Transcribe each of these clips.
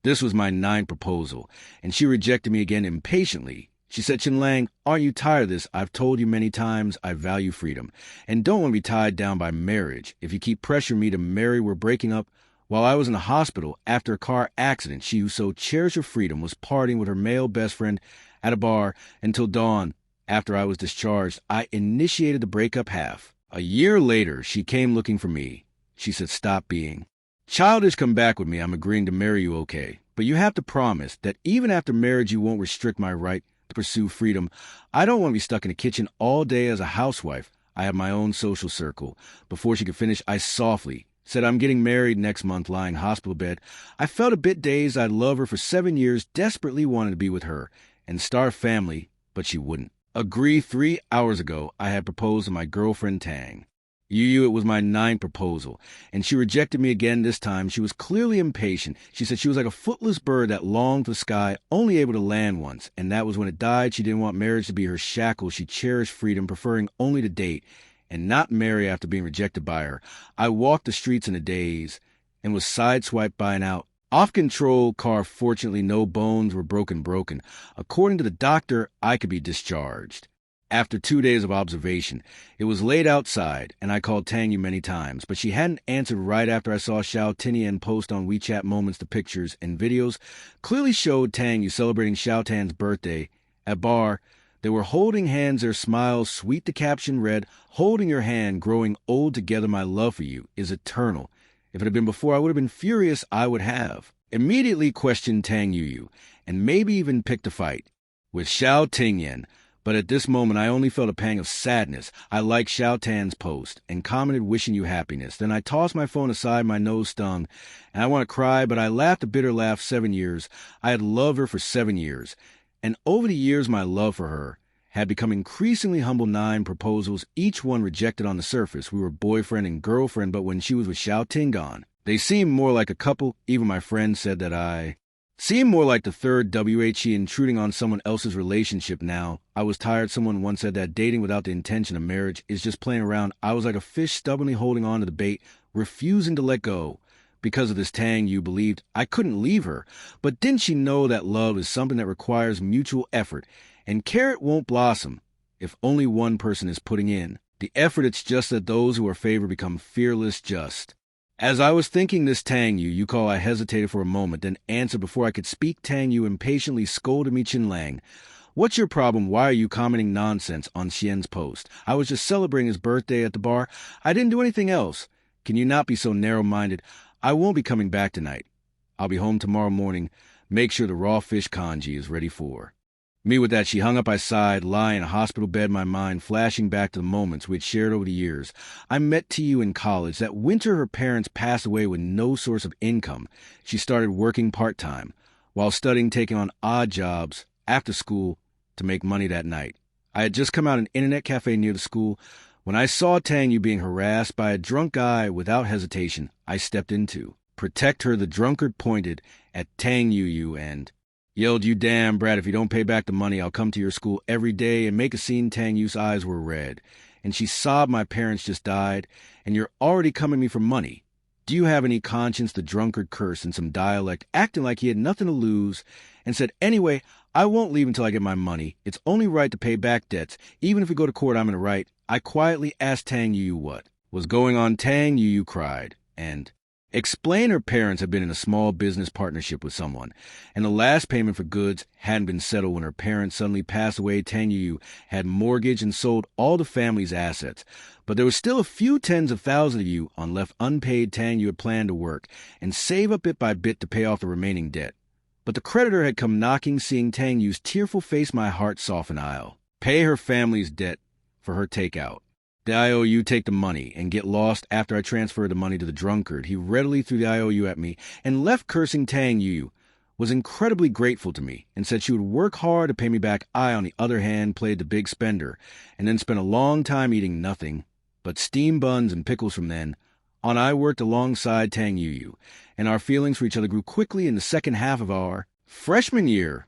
This was my ninth proposal, and she rejected me again impatiently. She said, "Chin Lang, aren't you tired of this? I've told you many times I value freedom and don't want to be tied down by marriage. If you keep pressuring me to marry, we're breaking up." While I was in the hospital after a car accident, she who so cherished her freedom was partying with her male best friend at a bar until dawn. After I was discharged, I initiated the breakup half. A year later, she came looking for me. She said, "Stop being childish, come back with me. I'm agreeing to marry you, okay? But you have to promise that even after marriage, you won't restrict my right to pursue freedom. I don't want to be stuck in the kitchen all day as a housewife. I have my own social circle." Before she could finish, I softly said, "I'm getting married next month, lying hospital bed." I felt a bit dazed. I'd loved her for 7 years, desperately wanted to be with her and start a family, but she wouldn't agree. 3 hours ago, I had proposed to my girlfriend Tang. It was my ninth proposal, and she rejected me again this time. She was clearly impatient. She said she was like a footless bird that longed for the sky, only able to land once, and that was when it died. She didn't want marriage to be her shackle. She cherished freedom, preferring only to date and not marry after being rejected by her. I walked the streets in a daze and was sideswiped by an off-control car. Fortunately, no bones were broken. According to the doctor, I could be discharged. After 2 days of observation, it was late outside, and I called Tang Yu many times, but she hadn't answered. Right after I saw Xiao Tinian post on WeChat moments, the pictures and videos clearly showed Tang Yu celebrating Xiao Tan's birthday at a bar. They were holding hands, their smiles sweet. The caption read, "Holding your hand, growing old together, my love for you is eternal." If it had been before, I would have been furious. I would have immediately questioned Tang Yu and maybe even picked a fight with Xiao Tingyan. But at this moment, I only felt a pang of sadness. I liked Xiao Tan's post and commented, "Wishing you happiness." Then I tossed my phone aside, my nose stung, and I want to cry, but I laughed a bitter laugh. 7 years. I had loved her for 7 years. And over the years, my love for her had become increasingly humble. 9 proposals, each one rejected on the surface. We were boyfriend and girlfriend, but when she was with Xiao Tingan, they seemed more like a couple. Even my friends said that I seemed more like the third WHE, intruding on someone else's relationship. Now, I was tired. Someone once said that dating without the intention of marriage is just playing around. I was like a fish stubbornly holding on to the bait, refusing to let go. Because of this, Tang Yu believed I couldn't leave her. But didn't she know that love is something that requires mutual effort, and carrot won't blossom if only one person is putting in the effort? It's just that those who are favored become fearless. Just as I was thinking this, Tang Yu call. I hesitated for a moment, then answered before I could speak. Tang Yu impatiently scolded me. "Chin Lang, what's your problem? Why are you commenting nonsense on Xian's post? I was just celebrating his birthday at the bar. I didn't do anything else. Can you not be so narrow-minded? I won't be coming back tonight. I'll be home tomorrow morning. Make sure the raw fish congee is ready for me." With that, she hung up. I sighed, lying in a hospital bed, my mind flashing back to the moments we had shared over the years. I met T.U. in college. That winter, her parents passed away with no source of income. She started working part-time while studying, taking on odd jobs after school to make money that night. I had just come out of an internet cafe near the school when I saw Tang Yu being harassed by a drunk guy. Without hesitation, I stepped in to protect her. The drunkard pointed at Tang Yu and yelled, "You damn brat, if you don't pay back the money, I'll come to your school every day and make a scene." Tang Yu's eyes were red, and she sobbed, "My parents just died, and you're already coming me for money. Do you have any conscience?" The drunkard cursed in some dialect, acting like he had nothing to lose, and said, "Anyway, I won't leave until I get my money. It's only right to pay back debts. Even if we go to court, I'm in the right." I quietly asked Tang Yu what was going on. Tang Yu cried and explained her parents had been in a small business partnership with someone, and the last payment for goods hadn't been settled. When her parents suddenly passed away, Tang Yu had mortgaged and sold all the family's assets. But there was still a few tens of thousands of yuan left unpaid. Tang Yu had planned to work and save up bit by bit to pay off the remaining debt. But the creditor had come knocking. Seeing Tang Yu's tearful face, my heart softened. I'll pay her family's debt for her takeout. The IOU, take the money and get lost. After I transferred the money to the drunkard, he readily threw the IOU at me and left, cursing. Tang Yu was incredibly grateful to me and said she would work hard to pay me back. I, on the other hand, played the big spender and then spent a long time eating nothing but steamed buns and pickles. From then on, I worked alongside Tang Yu, and our feelings for each other grew quickly. In the second half of our freshman year,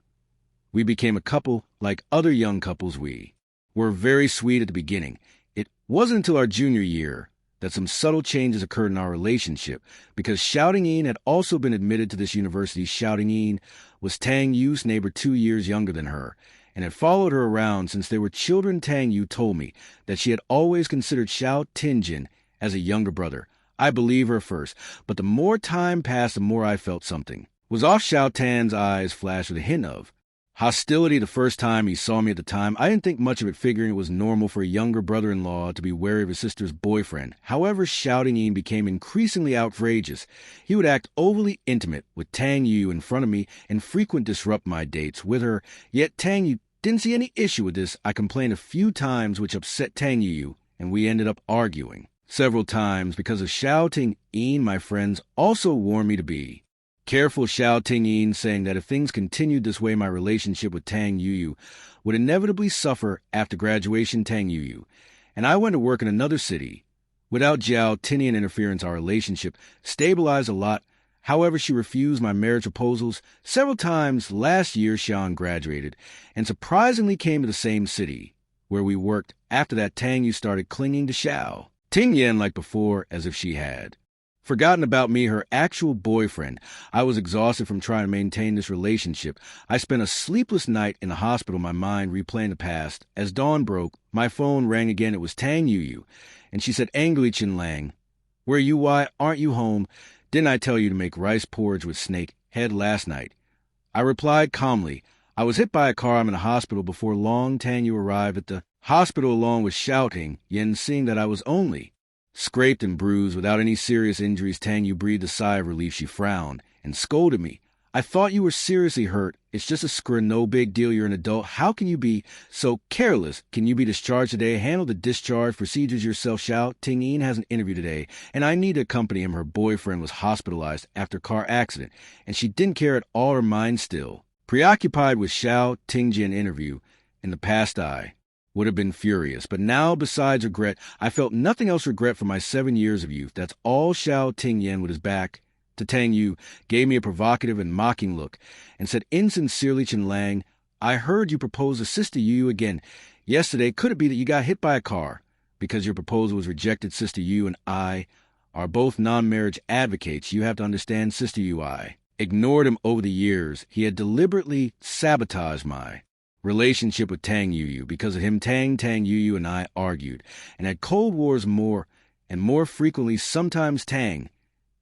we became a couple like other young couples. We were very sweet at the beginning. It wasn't until our junior year that some subtle changes occurred in our relationship because Shouting Ian had also been admitted to this university. Shouting Ian was Tang Yu's neighbor 2 years younger than her and had followed her around since they were children. Tang Yu told me that she had always considered Xiao Tingjin as a younger brother. I believe her first, but the more time passed, the more I felt something was off. Xiao Tan's eyes flashed with a hint of hostility the first time he saw me. At the time, I didn't think much of it, figuring it was normal for a younger brother-in-law to be wary of his sister's boyfriend. However, Shouting Ian became increasingly outrageous. He would act overly intimate with Tang Yu in front of me and frequently disrupt my dates with her, yet Tang Yu didn't see any issue with this. I complained a few times, which upset Tang Yu, and we ended up arguing several times because of Shouting Ian. My friends also warned me to be careful. Shouting Ian saying that if things continued this way, my relationship with Tang Yu would inevitably suffer after graduation. Tang Yu and I went to work in another city. Without Jiao Tinian interference, our relationship stabilized a lot. However, she refused my marriage proposals several times. Last year, Xian graduated and surprisingly came to the same city where we worked. After that, Tang Yu started clinging to Xiao Tingyan like before, as if she had forgotten about me, her actual boyfriend. I was exhausted from trying to maintain this relationship. I spent a sleepless night in the hospital, my mind replaying the past. As dawn broke, my phone rang again. It was Tang Yu, and she said angrily, Chin Lang, where are you? Why aren't you home? Didn't I tell you to make rice porridge with snake head last night? I replied calmly, I was hit by a car. I'm in the hospital. Before long, Tang Yu arrived at the hospital along with Shouting Yin. Seeing that I was only scraped and bruised without any serious injuries, Tang Yu breathed a sigh of relief. She frowned and scolded me. I thought you were seriously hurt. It's just a screw, no big deal. You're an adult. How can you be so careless? Can you be discharged today? Handle the discharge procedures yourself. Xiao Tingyin has an interview today, and I need to accompany him. Her boyfriend was hospitalized after a car accident, and she didn't care at all. Her mind still preoccupied with Xiao Tingjin interview. In the past, I would have been furious, but now, besides regret, I felt nothing else. Regret for my 7 years of youth. That's all. Xiao Tingyan, with his back to Tang Yu, gave me a provocative and mocking look and said insincerely, Chin Lang, I heard you propose to Sister Yu again yesterday. Could it be that you got hit by a car because your proposal was rejected? Sister Yu and I are both non-marriage advocates. You have to understand, Sister Yu, I ignored him over the years. He had deliberately sabotaged my relationship with Tang Yu. Because of him, Tang Yu and I argued and had cold wars more and more frequently. Sometimes Tang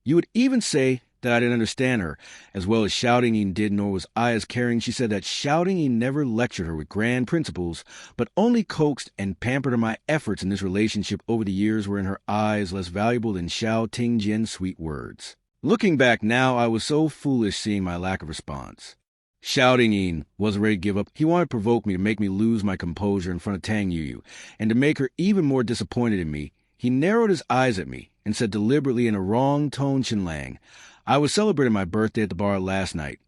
Yu would even say that I didn't understand her as well as Shouting Yin did, nor was I as caring. She said that Shouting Yin never lectured her with grand principles, but only coaxed and pampered her. My efforts in this relationship over the years were in her eyes less valuable than Xiao Tingjian's sweet words. Looking back now, I was so foolish seeing my lack of response. Shouting Yin wasn't ready to give up. He wanted to provoke me, to make me lose my composure in front of Tang Yu, and to make her even more disappointed in me. He narrowed his eyes at me and said deliberately in a wrong tone, Chin Lang, I was celebrating my birthday at the bar last night.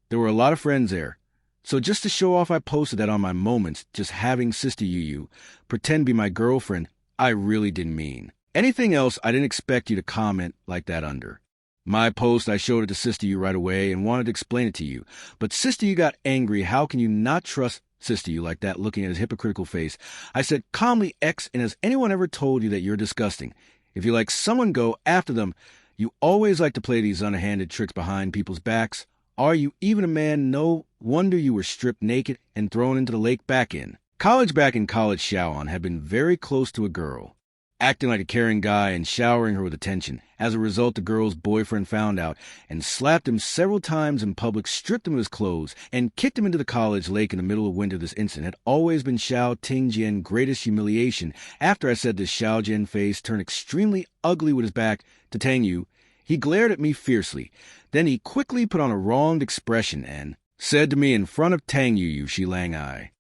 There were a lot of friends there. So just to show off, I posted that on my moments, just having Sister Yu pretend to be my girlfriend. I really didn't mean anything else. I didn't expect you to comment like that under my post. I showed it to Sister Yu right away and wanted to explain it to you. But Sister Yu got angry. How can you not trust Sister Yu like that? Looking at his hypocritical face, I said calmly, X, and has anyone ever told you that you're disgusting? If you like someone, go after them. You always like to play these underhanded tricks behind people's backs. Are you even a man? No wonder you were stripped naked and thrown into the lake. Back in college, Xiaoan had been very close to a girl, acting like a caring guy and showering her with attention. As a result, the girl's boyfriend found out and slapped him several times in public, stripped him of his clothes, and kicked him into the college lake in the middle of winter. This incident had always been Xiao Tingjian's greatest humiliation. After I said this, Xiao Jian's face turned extremely ugly with his back to Tang Yu. He glared at me fiercely. Then he quickly put on a wronged expression and said to me in front of Tang Yu, Shi Lang, I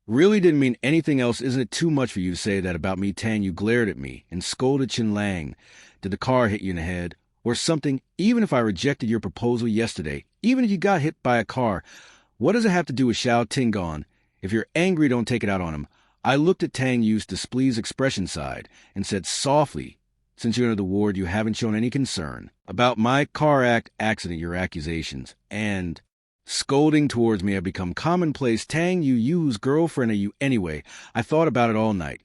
really didn't mean anything else. Isn't it too much for you to say that about me? Tang Yu glared at me and scolded Chin Lang. Did the car hit you in the head or something? Even if I rejected your proposal yesterday, even if you got hit by a car, what does it have to do with Xiao Tingon? If you're angry, don't take it out on him. I looked at Tang Yu's displeased expression side and said softly, since you entered the ward, you haven't shown any concern about my car accident, your accusations, and scolding towards me have become commonplace. Tang Yu's girlfriend are you anyway? I thought about it all night,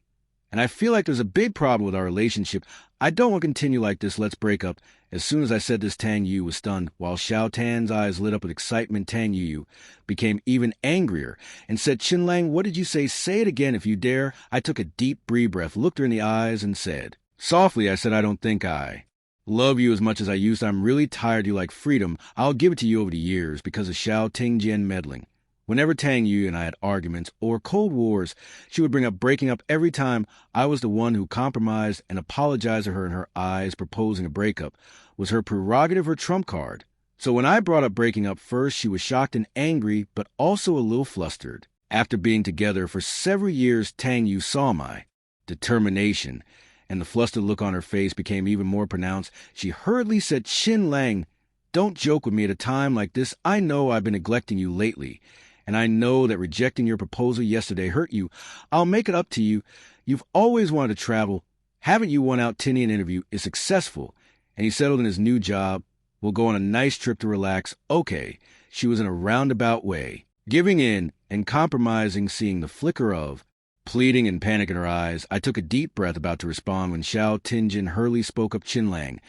and I feel like there's a big problem with our relationship. I don't want to continue like this. Let's break up. As soon as I said this, Tang Yu was stunned. While Xiao Tan's eyes lit up with excitement, Tang Yu became even angrier and said, Chin Lang, what did you say? Say it again if you dare. I took a deep breath, looked her in the eyes, and said, softly, I said, I don't think I love you as much as I used to. I'm really tired. You like freedom. I'll give it to you over the years because of Xiao Tingjian meddling. Whenever Tang Yu and I had arguments or cold wars, she would bring up breaking up every time. I was the one who compromised and apologized to her in her eyes. Proposing a breakup was her prerogative, her trump card. So when I brought up breaking up first, she was shocked and angry, but also a little flustered. After being together for several years, Tang Yu saw my determination, and the flustered look on her face became even more pronounced. She hurriedly said, Chin Lang, don't joke with me at a time like this. I know I've been neglecting you lately, and I know that rejecting your proposal yesterday hurt you. I'll make it up to you. You've always wanted to travel. Haven't you won out Tinian interview is successful, and he settled in his new job. We'll go on a nice trip to relax. Okay, she was in a roundabout way, giving in and compromising, seeing the flicker of pleading and panic in her eyes. I took a deep breath about to respond when Xiao Tinjin hurriedly spoke up. Chin Lang,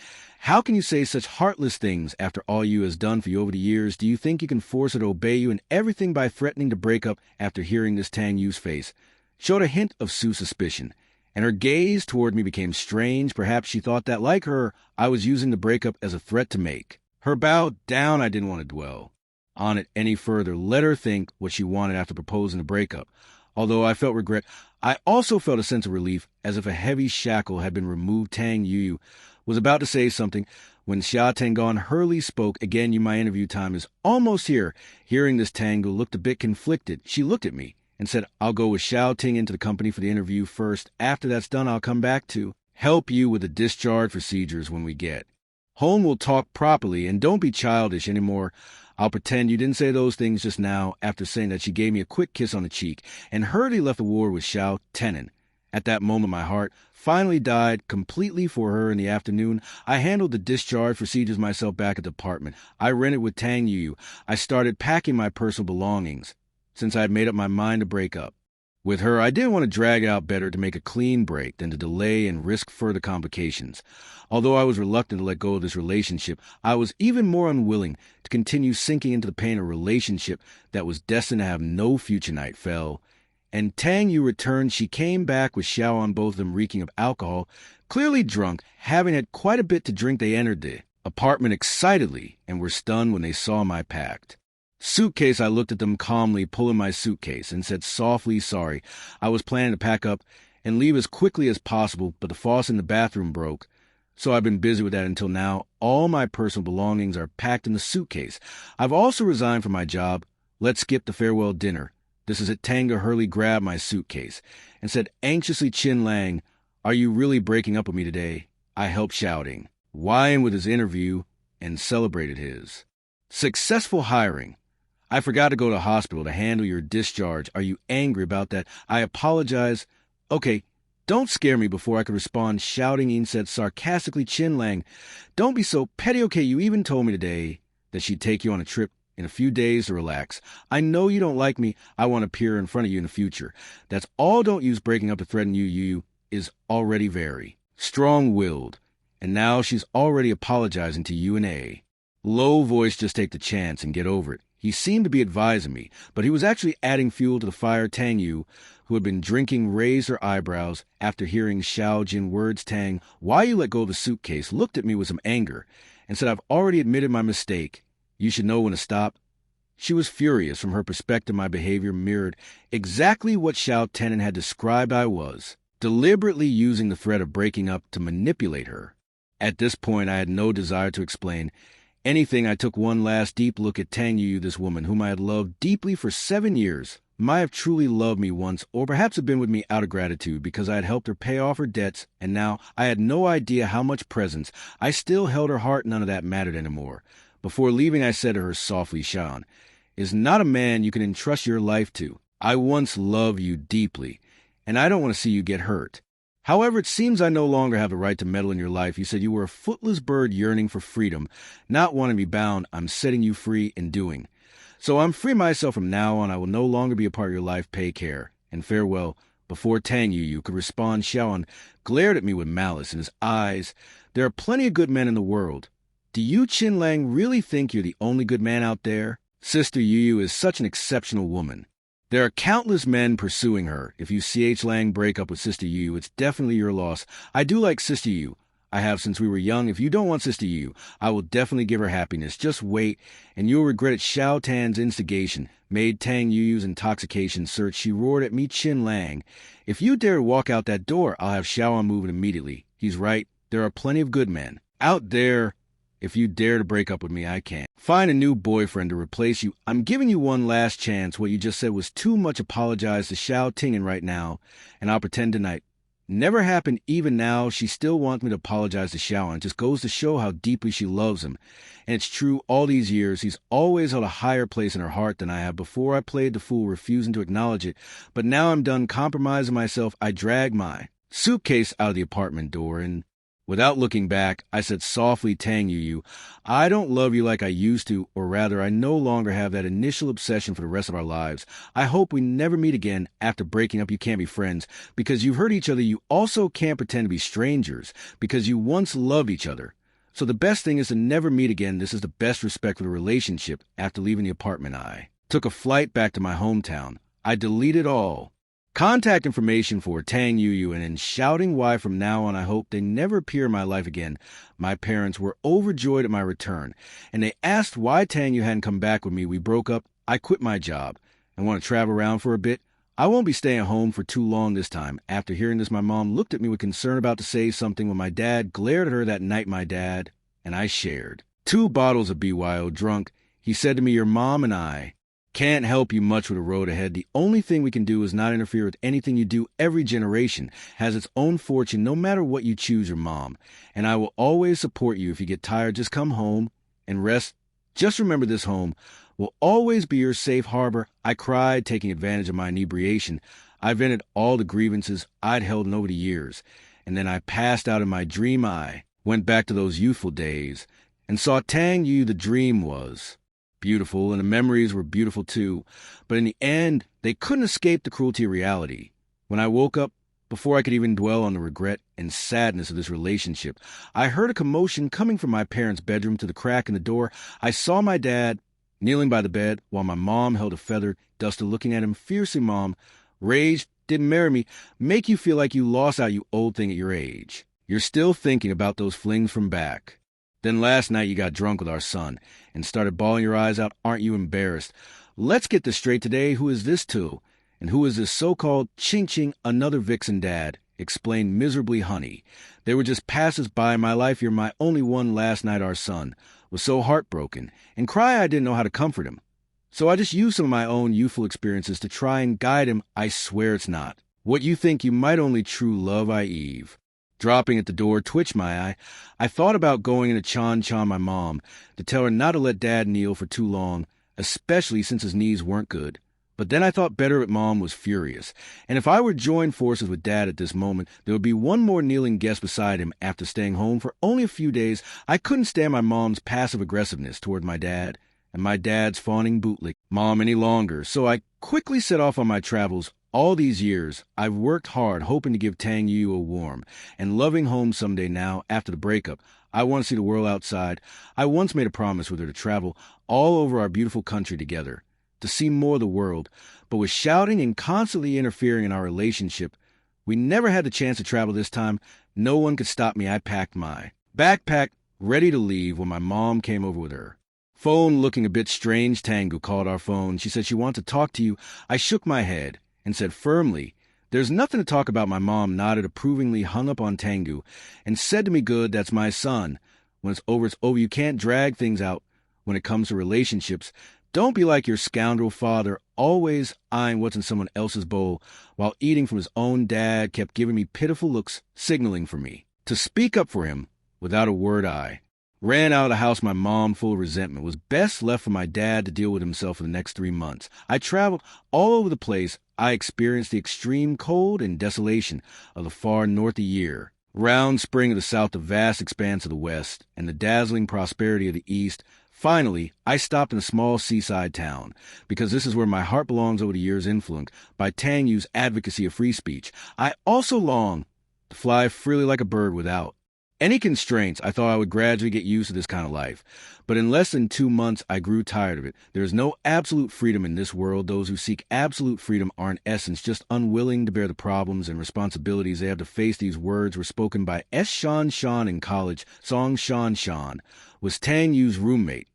how can you say such heartless things after all you has done for you over the years? Do you think you can force her to obey you in everything by threatening to break up? After hearing this, Tang Yu's face showed a hint of suspicion, and her gaze toward me became strange. Perhaps she thought that, like her, I was using the breakup as a threat to make her bow down. I didn't want to dwell on it any further. Let her think what she wanted after proposing the breakup. Although I felt regret, I also felt a sense of relief, as if a heavy shackle had been removed. Tang Yu was about to say something when Xia Tangon hurriedly spoke. Again, my interview time is almost here. Hearing this, Tango looked a bit conflicted. She looked at me and said, I'll go with Xiao Ting into the company for the interview first. After that's done, I'll come back to help you with the discharge procedures when we get home. We'll talk properly, and don't be childish anymore. I'll pretend you didn't say those things just now. After saying that, she gave me a quick kiss on the cheek and hurriedly left the ward with Xiao Tenin. At that moment, my heart finally died completely for her. In the afternoon, I handled the discharge procedures myself back at the apartment I rented with Tang Yu. I started packing my personal belongings, since I had made up my mind to break up with her. I didn't want to drag it out. Better to make a clean break than to delay and risk further complications. Although I was reluctant to let go of this relationship, I was even more unwilling to continue sinking into the pain of a relationship that was destined to have no future. Night fell, and Tang Yu returned. She came back with Xiao on, both of them reeking of alcohol. Clearly drunk, having had quite a bit to drink, they entered the apartment excitedly and were stunned when they saw my packed suitcase. I looked at them calmly, pulling my suitcase, and said softly, sorry. I was planning to pack up and leave as quickly as possible, but the faucet in the bathroom broke. So I've been busy with that until now. All my personal belongings are packed in the suitcase. I've also resigned from my job. Let's skip the farewell dinner. This is it. Tanga hurriedly grabbed my suitcase and said anxiously, Chin Lang, are you really breaking up with me today? I helped shouting, Wyan with his interview, and celebrated his successful hiring. I forgot to go to the hospital to handle your discharge. Are you angry about that? I apologize. Okay, don't scare me before I could respond. Shouting in said sarcastically, Chin Lang, don't be so petty. Okay, you even told me today that she'd take you on a trip in a few days to relax. I know you don't like me. I want to appear in front of you in the future. That's all. Don't use breaking up to threaten you. You is already very strong-willed, and now she's already apologizing to you in a low voice. Just take the chance and get over it. He seemed to be advising me, but he was actually adding fuel to the fire. Tang Yu, who had been drinking, raised her eyebrows after hearing Xiao Jin words. Tang, why you let go of the suitcase, looked at me with some anger and said, I've already admitted my mistake. You should know when to stop. She was furious. From her perspective, my behavior mirrored exactly what Xiao Tenin had described. I was deliberately using the threat of breaking up to manipulate her. At this point, I had no desire to explain anything. I took one last deep look at Tang Yu, this woman whom I had loved deeply for 7 years. Might have truly loved me once, or perhaps have been with me out of gratitude because I had helped her pay off her debts, and now I had no idea how much presence I still held her heart. None of that mattered anymore. Before leaving, I said to her softly, Shan is not a man you can entrust your life to. I once loved you deeply, and I don't want to see you get hurt. However, it seems I no longer have the right to meddle in your life. You said you were a footless bird yearning for freedom, not wanting to be bound. I'm setting you free in doing. So I'm free myself from now on. I will no longer be a part of your life. Pay care, and farewell. Before Tang Yu could respond, Xiaoan glared at me with malice in his eyes. There are plenty of good men in the world. Do you, Qin Lang, really think you're the only good man out there? Sister Yu is such an exceptional woman. There are countless men pursuing her. If you CH Lang break up with Sister Yu, it's definitely your loss. I do like Sister Yu. I have since we were young. If you don't want Sister Yu, I will definitely give her happiness. Just wait, and you'll regret it. Xiao Tan's instigation made Tang Yu's intoxication search. She roared at me, Qin Lang. If you dare to walk out that door, I'll have Xiaoan move immediately. He's right. There are plenty of good men out there. If you dare to break up with me, I can't. Find a new boyfriend to replace you. I'm giving you one last chance. What you just said was too much. Apologize to Xiao Tingen right now, and I'll pretend tonight never happened. Even now, she still wants me to apologize to Xiao, and it just goes to show how deeply she loves him. And it's true, all these years, he's always held a higher place in her heart than I have. Before, I played the fool, refusing to acknowledge it. But now I'm done compromising myself. I dragged my suitcase out of the apartment door, and without looking back, I said softly, Tang Yu, I don't love you like I used to, or rather, I no longer have that initial obsession for the rest of our lives. I hope we never meet again. After breaking up, you can't be friends. Because you've hurt each other, you also can't pretend to be strangers, because you once loved each other. So the best thing is to never meet again. This is the best respect for the relationship. After leaving the apartment, I took a flight back to my hometown. I deleted all contact information for Tang Yu, and in shouting why from now on I hope they never appear in my life again. My parents were overjoyed at my return, and they asked why Tang Yu hadn't come back with me. We broke up. I quit my job and want to travel around for a bit. I won't be staying home for too long this time. After hearing this, my mom looked at me with concern, about to say something when my dad glared at her. That night, my dad and I shared 2 bottles of BYO. Drunk, he said to me, your mom and I can't help you much with the road ahead. The only thing we can do is not interfere with anything you do. Every generation has its own fortune, no matter what you choose, your mom. And I will always support you. If you get tired, just come home and rest. Just remember, this home will always be your safe harbor. I cried, taking advantage of my inebriation. I vented all the grievances I'd held in over the years. And then I passed out in my dream. I went back to those youthful days and saw Tang Yu. The dream was beautiful, and the memories were beautiful too. But in the end, they couldn't escape the cruelty of reality. When I woke up, before I could even dwell on the regret and sadness of this relationship, I heard a commotion coming from my parents' bedroom. To the crack in the door, I saw my dad kneeling by the bed while my mom held a feather duster, looking at him fiercely. Mom raged, didn't marry me, make you feel like you lost out, you old thing, at your age. You're still thinking about those flings from back. Then last night you got drunk with our son and started bawling your eyes out. Aren't you embarrassed? Let's get this straight today. Who is this to? And who is this so-called Ching Ching, another vixen dad? Explained miserably, honey. They were just passers-by in my life. You're my only one. Last night our son was so heartbroken and cry I didn't know how to comfort him. So I just used some of my own youthful experiences to try and guide him. I swear it's not what you think. You might only true love. I Eve. Dropping at the door, twitched my eye. I thought about going in to Chan my mom, to tell her not to let Dad kneel for too long, especially since his knees weren't good. But then I thought better of it. Mom was furious, and if I were to join forces with Dad at this moment, there would be one more kneeling guest beside him. After staying home for only a few days, I couldn't stand my mom's passive aggressiveness toward my dad, and my dad's fawning bootlick Mom any longer. So I quickly set off on my travels. All these years, I've worked hard, hoping to give Tang Yu a warm and loving home someday. Now, after the breakup, I want to see the world outside. I once made a promise with her to travel all over our beautiful country together, to see more of the world. But with shouting and constantly interfering in our relationship, we never had the chance to travel this time. No one could stop me. I packed my backpack, ready to leave, when my mom came over with her phone, looking a bit strange. Tangu called our phone. She said she wanted to talk to you. I shook my head and said firmly, there's nothing to talk about. My mom nodded approvingly, hung up on Tangu, and said to me, good, that's my son. When it's over, it's over. You can't drag things out when it comes to relationships. Don't be like your scoundrel father, always eyeing what's in someone else's bowl while eating from his own. Dad kept giving me pitiful looks, signaling for me to speak up for him. Without a word, I ran out of the house. My mom, full of resentment, was best left for my dad to deal with himself for the next 3 months. I traveled all over the place. I experienced the extreme cold and desolation of the far north a year, round spring of the south, the vast expanse of the west, and the dazzling prosperity of the east. Finally, I stopped in a small seaside town, because this is where my heart belongs over the years influenced by Tang Yu's advocacy of free speech. I also long to fly freely like a bird without any constraints. I thought I would gradually get used to this kind of life, but in less than 2 months, I grew tired of it. There is no absolute freedom in this world. Those who seek absolute freedom are in essence just unwilling to bear the problems and responsibilities they have to face. These words were spoken by S. Shan Shan in college. Song Shan Shan was Tang Yu's roommate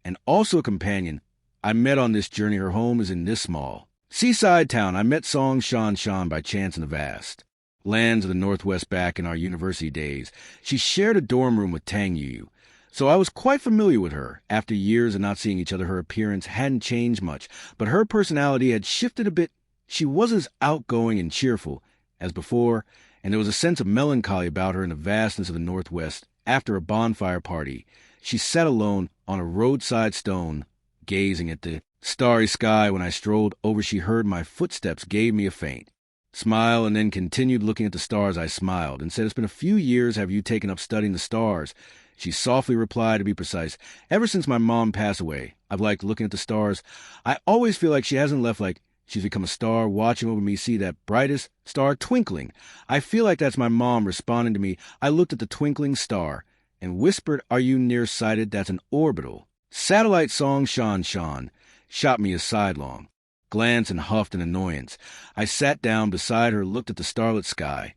and also a companion I met on this journey. Her home is in this small seaside town. I met Song Shan Shan by chance in the vast lands of the Northwest back in our university days. She shared a dorm room with Tang Yu, so I was quite familiar with her. After years of not seeing each other, her appearance hadn't changed much, but her personality had shifted a bit. She wasn't as outgoing and cheerful as before, and there was a sense of melancholy about her in the vastness of the Northwest. After a bonfire party, she sat alone on a roadside stone, gazing at the starry sky. When I strolled over, she heard my footsteps, gave me a faint smile, and then continued looking at the stars. I smiled and said, "It's been a few years. Have you taken up studying the stars?" She softly replied, to be precise, "Ever since my mom passed away, I've liked looking at the stars. I always feel like she hasn't left, like she's become a star, watching over me, see that brightest star twinkling. I feel like that's my mom responding to me." I looked at the twinkling star and whispered, "Are you nearsighted? That's an orbital satellite." Song Shan Shan shot me a sidelong glance and huffed in annoyance. I sat down beside her, looked at the starlit sky,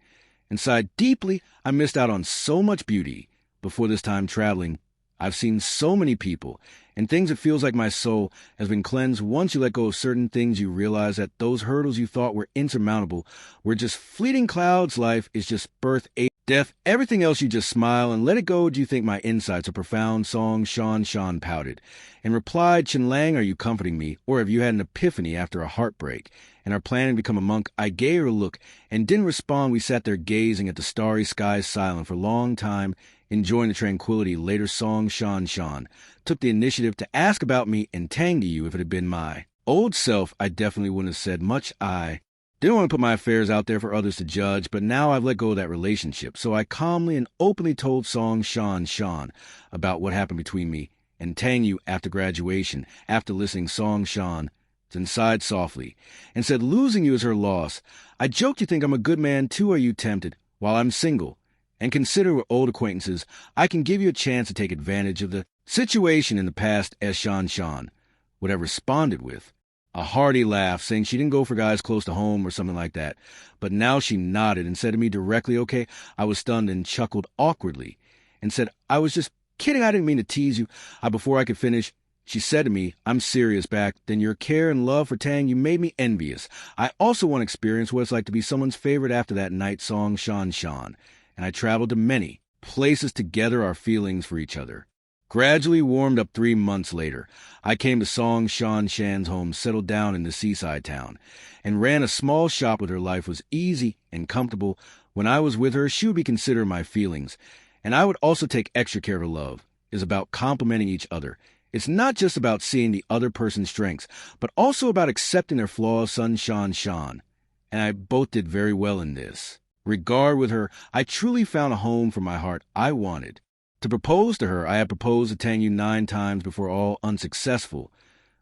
and sighed deeply. I missed out on so much beauty. Before this time traveling, I've seen so many people and things. It feels like my soul has been cleansed. Once you let go of certain things, you realize that those hurdles you thought were insurmountable were just fleeting clouds. Life is just birth, age, death. Everything else you just smile and let it go. Do you think my insights are profound? Song Shan Shan pouted and replied, "Chen Lang, are you comforting me? Or have you had an epiphany after a heartbreak and are planning to become a monk?" I gave her a look and didn't respond. We sat there gazing at the starry skies, silent for a long time, enjoying the tranquility. Later, Song Shan Shan took the initiative to ask about me and Tang Yu. If it had been my old self, I definitely wouldn't have said much. I didn't want to put my affairs out there for others to judge, but now I've let go of that relationship. So I calmly and openly told Song Shan Shan about what happened between me and Tang Yu after graduation. After listening, Song Shan then sighed softly and said, "Losing you is her loss. I joked you think I'm a good man too. Are you tempted? While I'm single and consider we're old acquaintances, I can give you a chance to take advantage of the situation." In the past, as Shan Shan would have responded with a hearty laugh, saying she didn't go for guys close to home or something like that. But now she nodded and said to me directly, "Okay." I was stunned and chuckled awkwardly and said, "I was just kidding. I didn't mean to tease you." Before I could finish, she said to me, "I'm serious back then. Your care and love for Tang, you made me envious. I also want to experience what it's like to be someone's favorite." After that night, Song Shan Shan and I traveled to many places together. Our feelings for each other gradually warmed up. 3 months later, I came to Song Shan Shan's home, settled down in the seaside town, and ran a small shop with her. Life was easy and comfortable. When I was with her, she would be considering my feelings, and I would also take extra care of her. Love is about complementing each other. It's not just about seeing the other person's strengths, but also about accepting their flaws. Song Shan Shan and I both did very well in this regard with her. I truly found a home for my heart. I wanted to propose to her. I had proposed to Tang Yu 9 times before, all unsuccessful.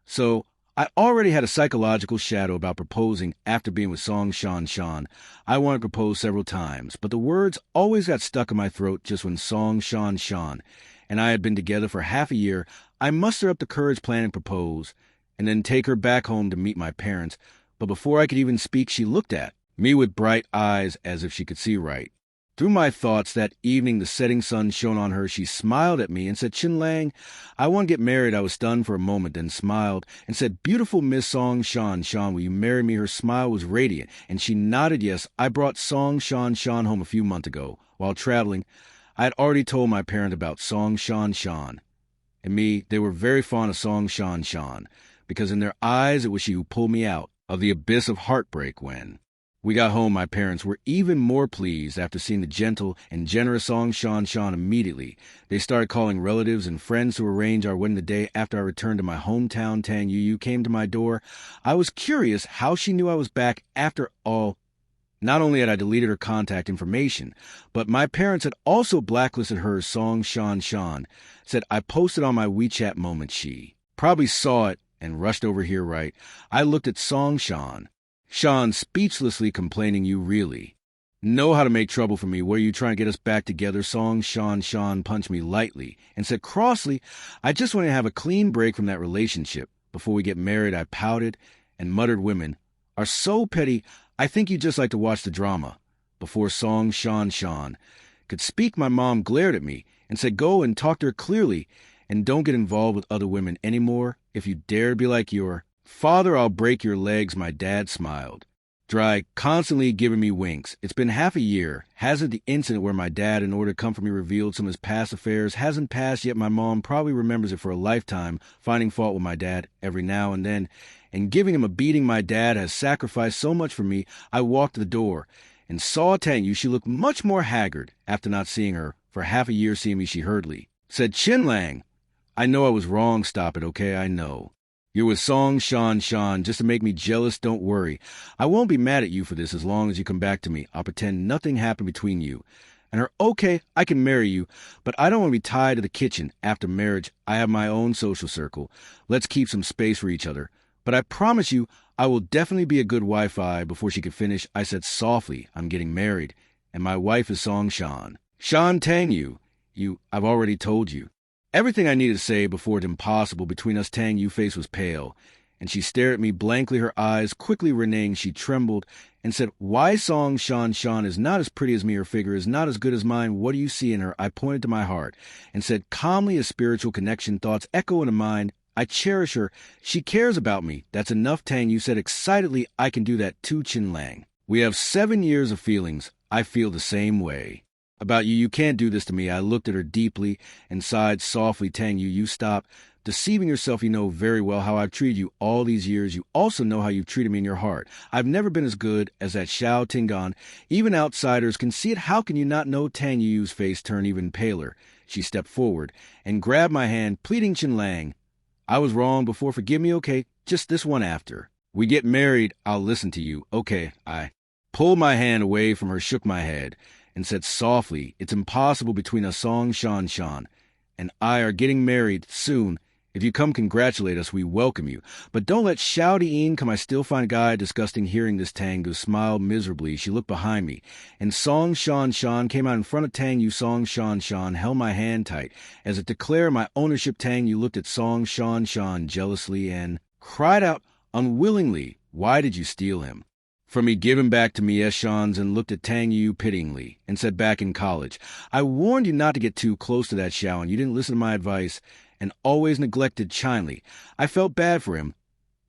So I already had a psychological shadow about proposing after being with Song Shan Shan. I wanted to propose several times, but the words always got stuck in my throat. Just when Song Shan Shan and I had been together for half a year, I mustered up the courage, planning to propose, and then take her back home to meet my parents. But before I could even speak, she looked at me with bright eyes as if she could see right through my thoughts. That evening, the setting sun shone on her. She smiled at me and said, "Chen Lang, I want to get married." I was stunned for a moment, then smiled and said, "Beautiful Miss Song Shan Shan, will you marry me?" Her smile was radiant, and she nodded yes. I brought Song Shan Shan home a few months ago. While traveling, I had already told my parents about Song Shan Shan and me. They were very fond of Song Shan Shan because in their eyes, it was she who pulled me out of the abyss of heartbreak. When we got home, my parents were even more pleased after seeing the gentle and generous Song Shan Shan. Immediately, they started calling relatives and friends to arrange our wedding. The day after I returned to my hometown, Tang Yu came to my door. I was curious how she knew I was back. After all, Not only had I deleted her contact information, but my parents had also blacklisted her as Song Shan, said I posted on my WeChat moment she probably saw it and rushed over here, right? I looked at Song Shan speechlessly complaining, you really know how to make trouble for me. What are you trying to get us back together? Song Shan punched me lightly and said crossly, I just want to have a clean break from that relationship. Before we get married, I pouted and muttered women are so petty. I think you just like to watch the drama. Before Song Shan could speak, my mom glared at me and said, go and talk to her clearly and don't get involved with other women anymore. If you dare to be like your father, I'll break your legs. My dad smiled. Dry, constantly giving me winks. It's been half a year. Hasn't the incident where my dad, in order to comfort me, revealed some of his past affairs hasn't passed yet? My mom probably remembers it for a lifetime, finding fault with my dad every now and then, and giving him a beating. My dad has sacrificed so much for me. I walked to the door and saw Tang Yu. She looked much more haggard after not seeing her for half a year. Seeing me, she hurriedly said, Chin Lang, I know I was wrong. Stop it, okay? I know. You're with Song Shan just to make me jealous. Don't worry. I won't be mad at you for this as long as you come back to me. I'll pretend nothing happened between you. And her, okay, I can marry you, but I don't want to be tied to the kitchen. After marriage, I have my own social circle. Let's keep some space for each other. But I promise you, I will definitely be a good wife. Before she could finish, I said softly, I'm getting married, and my wife is Song Shan. Shan Tang Yu. I've already told you. Everything I needed to say before it impossible between us. Tang Yu's face was pale, and she stared at me blankly, her eyes quickly reneging. She trembled and said, why Song Shan is not as pretty as me, her figure is not as good as mine. What do you see in her? I pointed to my heart and said calmly, a spiritual connection, thoughts echo in a mind. I cherish her. She cares about me. That's enough, Tang Yu said excitedly. I can do that too, Chin Lang. We have 7 years of feelings. I feel the same way about you. You can't do this to me. I looked at her deeply and sighed softly. Tang Yu, you stop deceiving yourself. You know very well how I've treated you all these years. You also know how you've treated me in your heart. I've never been as good as that Xiao Tingan. Even outsiders can see it. How can you not know? Tang Yu's face turned even paler. She stepped forward and grabbed my hand, pleading, Chin Lang, I was wrong before. Forgive me, okay? Just this one after we get married, I'll listen to you. Okay. I pulled my hand away from her, shook my head, and said softly, it's impossible between us. Song Shan and I are getting married soon. If you come congratulate us, we welcome you. But don't let Shouty come. I still find Guy disgusting. Hearing this, Tang Yu smiled miserably. She looked behind me, and Song Shan came out in front of Tang Yu. Song Shan held my hand tight as it declared my ownership. Tang Yu looked at Song Shan jealously and cried out unwillingly, why did you steal him from me? Give him back to me. Yes, Shans, and looked at Tang Yu pityingly and said, back in college, I warned you not to get too close to that Xiao, and you didn't listen to my advice and always neglected Chinley. I felt bad for him.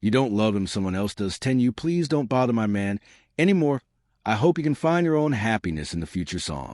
You don't love him, someone else does. Tang Yu, please don't bother my man anymore. I hope you can find your own happiness in the future. Song